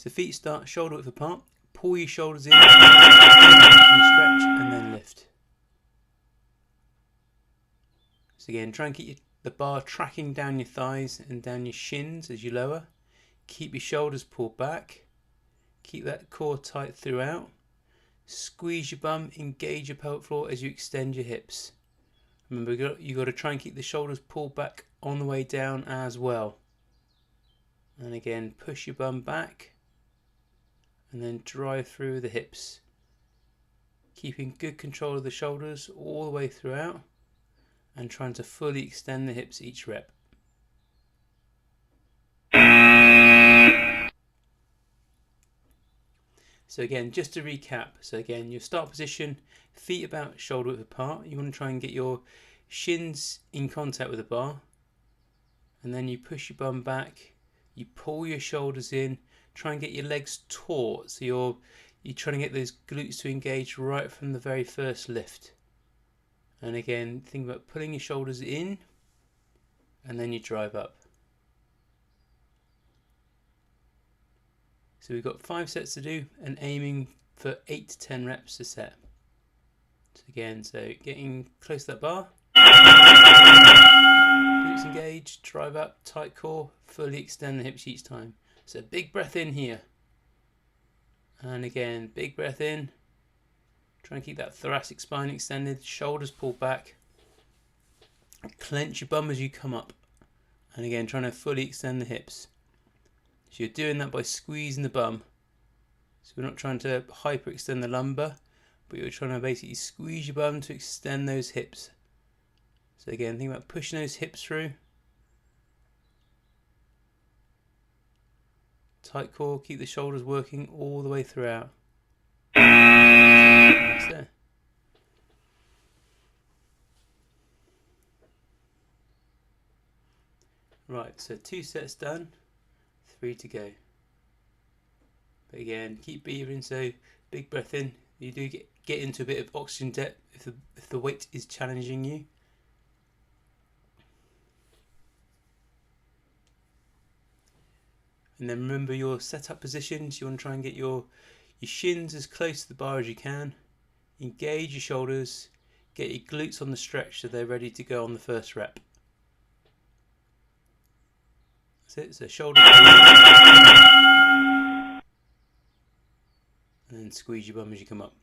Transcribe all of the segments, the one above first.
So feet start shoulder width apart, pull your shoulders in, stretch and then lift. So again, try and keep the bar tracking down your thighs and down your shins as you lower. Keep your shoulders pulled back, keep that core tight throughout. Squeeze your bum, engage your pelvic floor as you extend your hips. Remember, you've got to try and keep the shoulders pulled back on the way down as well. And again, push your bum back and then drive through the hips. Keeping good control of the shoulders all the way throughout and trying to fully extend the hips each rep. So again, just to recap, so again, your start position, feet about shoulder width apart. You want to try and get your shins in contact with the bar. And then you push your bum back, you pull your shoulders in, try and get your legs taut. So you're trying to get those glutes to engage right from the very first lift. And again, think about pulling your shoulders in and then you drive up. So we've got 5 sets to do and aiming for 8 to 10 reps a set. So again, so getting close to that bar. Glutes engaged, drive up, tight core, fully extend the hips each time. So big breath in here. And again, big breath in. Try and keep that thoracic spine extended, shoulders pulled back. Clench your bum as you come up. And again, trying to fully extend the hips. So you're doing that by squeezing the bum. So we're not trying to hyperextend the lumbar, but you're trying to basically squeeze your bum to extend those hips. So again, think about pushing those hips through. Tight core, keep the shoulders working all the way throughout. That's there. Right, so 2 sets done, 3 to go. But again, keep breathing, so big breath in. You do get into a bit of oxygen depth if the weight is challenging you. And then remember your setup positions. You want to try and get your shins as close to the bar as you can. Engage your shoulders. Get your glutes on the stretch so they're ready to go on the first rep. That's it. So shoulders. And then squeeze your bum as you come up.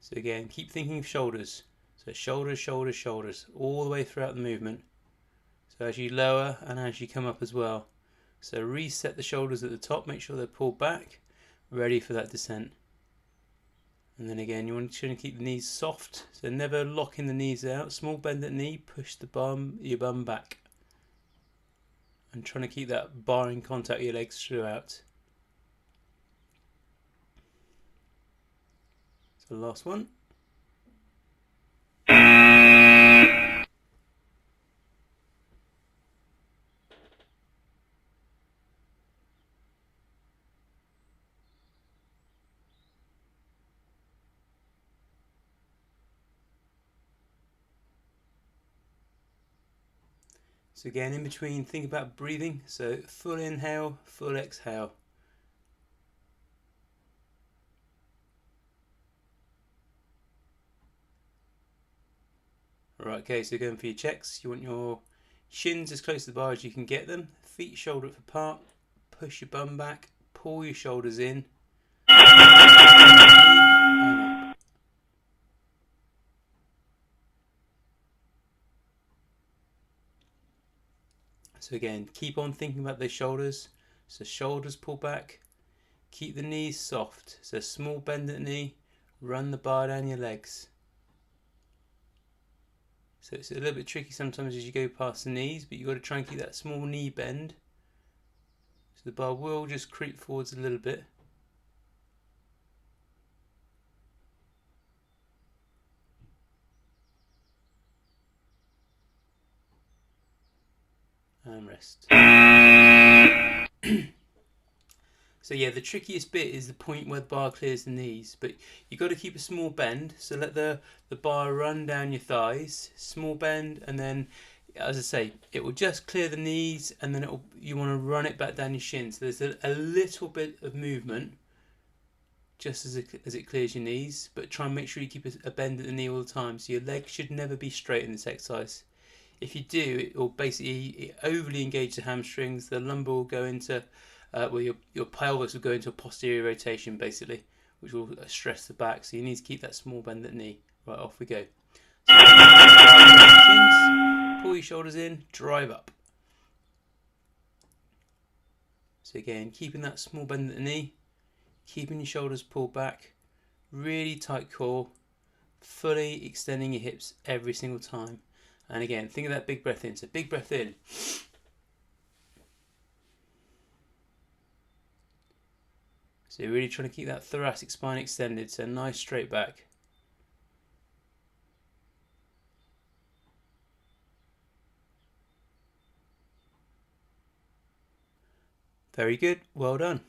So again, keep thinking of shoulders. So shoulders, shoulders, shoulders, all the way throughout the movement. So as you lower and as you come up as well. So reset the shoulders at the top, make sure they're pulled back, ready for that descent. And then again, you want to keep the knees soft, so never locking the knees out. Small bend at knee, push your bum back. And trying to keep that bar in contact with your legs throughout. So the last one. So again, in between, think about breathing. So full inhale, full exhale. Right, okay, so going for your checks. You want your shins as close to the bar as you can get them. Feet shoulder width apart. Push your bum back. Pull your shoulders in. So again, keep on thinking about those shoulders. So shoulders pull back. Keep the knees soft. So small bend at the knee. Run the bar down your legs. So it's a little bit tricky sometimes as you go past the knees, but you've got to try and keep that small knee bend. So the bar will just creep forwards a little bit. And rest. So yeah, the trickiest bit is the point where the bar clears the knees, but you've got to keep a small bend. So let the bar run down your thighs, small bend, and then as I say, it will just clear the knees, and then you want to run it back down your shins. So there's a little bit of movement just as it clears your knees, but try and make sure you keep a bend at the knee all the time. So your leg should never be straight in this exercise. If you do, it will basically overly engage the hamstrings. The lumbar will go into, your pelvis will go into a posterior rotation basically, which will stress the back. So you need to keep that small bend at the knee. Right, off we go. So, pull your shoulders in, drive up. So again, keeping that small bend at the knee, keeping your shoulders pulled back, really tight core, fully extending your hips every single time. And again, think of that big breath in. So big breath in. So you're really trying to keep that thoracic spine extended, so nice straight back. Very good, well done.